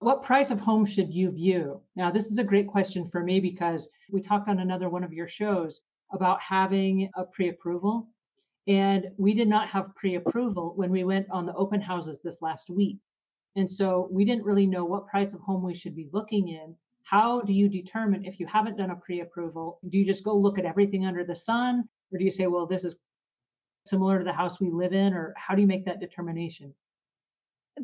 What price of home should you view? Now, this is a great question for me because we talked on another one of your shows about having a pre-approval. And we did not have pre-approval when we went on the open houses this last week. And so we didn't really know what price of home we should be looking in. How do you determine if you haven't done a pre-approval? Do you just go look at everything under the sun? Or do you say, well, this is similar to the house we live in? Or how do you make that determination?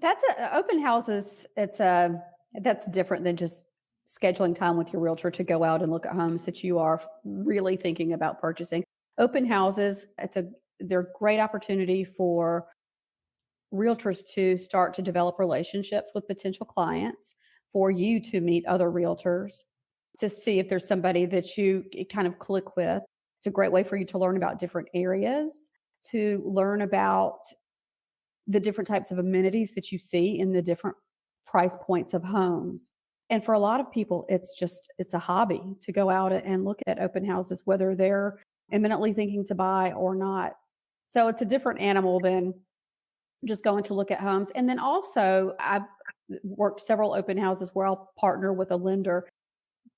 That's open houses. That's different than just scheduling time with your realtor to go out and look at homes that you are really thinking about purchasing. Open houses, they're a great opportunity for realtors to start to develop relationships with potential clients, for you to meet other realtors, to see if there's somebody that you kind of click with. It's a great way for you to learn about different areas, to learn about the different types of amenities that you see in the different price points of homes. And for a lot of people, it's a hobby to go out and look at open houses, whether they're imminently thinking to buy or not. So it's a different animal than just going to look at homes. And then also, I've worked several open houses where I'll partner with a lender.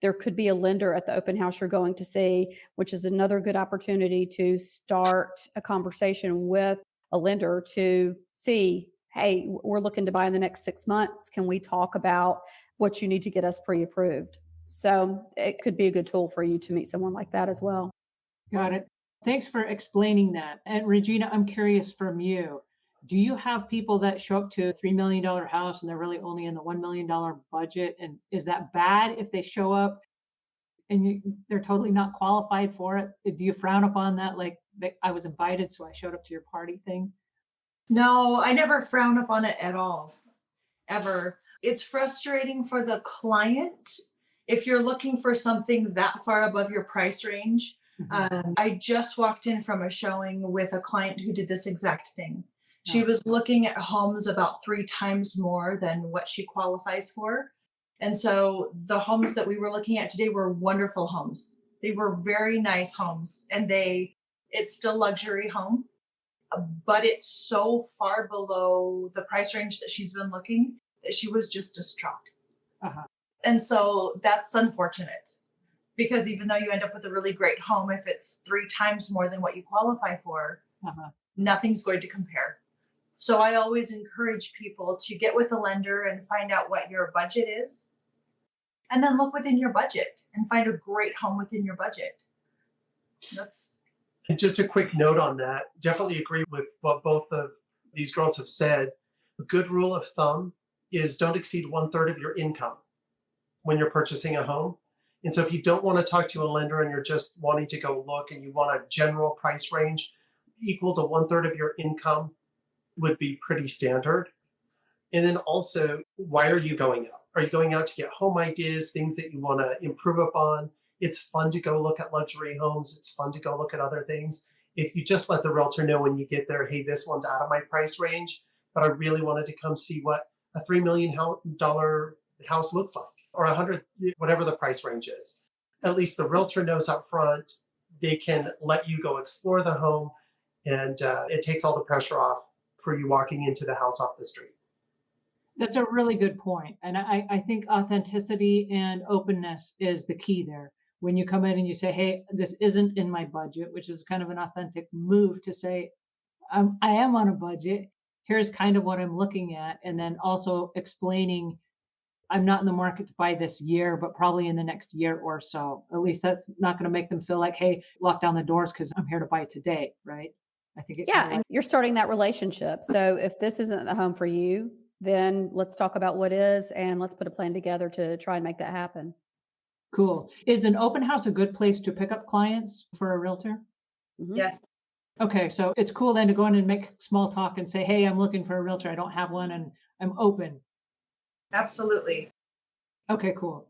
There could be a lender at the open house you're going to see, which is another good opportunity to start a conversation with a lender to see, hey, we're looking to buy in the next 6 months. Can we talk about what you need to get us pre-approved? So it could be a good tool for you to meet someone like that as well. Got it. Thanks for explaining that. And Regina, I'm curious from you. Do you have people that show up to a $3 million house and they're really only in the $1 million budget? And is that bad if they show up and they're totally not qualified for it? Do you frown upon that? Like, I was invited, so I showed up to your party thing? No, I never frown upon it at all, ever. It's frustrating for the client if you're looking for something that far above your price range. Mhm. I just walked in from a showing with a client who did this exact thing. She Oh, was looking at homes about 3 times more than what she qualifies for. And so the homes that we were looking at today were wonderful homes. They were very nice homes, and it's still luxury home, but it's so far below the price range that she's been looking that she was just distraught. uh-huh. And so that's unfortunate, because even though you end up with a really great home, if it's 3 times more than what you qualify for, Uh-huh. nothing's going to compare. So I always encourage people to get with a lender and find out what your budget is, and then look within your budget and find a great home within your budget. That's And just a quick note on that, definitely agree with what both of these girls have said. A good rule of thumb is don't exceed 1/3 of your income when you're purchasing a home. And so if you don't want to talk to a lender and you're just wanting to go look and you want a general price range, equal to 1/3 of your income would be pretty standard. And then also, why are you going out? Are you going out to get home ideas, things that you want to improve upon? It's fun to go look at luxury homes. It's fun to go look at other things. If you just let the realtor know when you get there, hey, this one's out of my price range, but I really wanted to come see what a $3 million house looks like, or 100, whatever the price range is. At least the realtor knows up front. They can let you go explore the home, and it takes all the pressure off for you walking into the house off the street. That's a really good point. And I think authenticity and openness is the key there. When you come in and you say, hey, this isn't in my budget, which is kind of an authentic move to say, I am on a budget. Here's kind of what I'm looking at. And then also explaining, I'm not in the market to buy this year, but probably in the next year or so. At least that's not going to make them feel like, hey, lock down the doors because I'm here to buy today, right? I think it kind Yeah, of and like, you're starting that relationship. So if this isn't the home for you, then let's talk about what is, and let's put a plan together to try and make that happen. cool. Is an open house a good place to pick up clients for a realtor? Mhm. yes, Okay, so it's cool then to go in and make small talk and say, hey, I'm looking for a realtor. I don't have one and I'm open. absolutely. Okay, cool.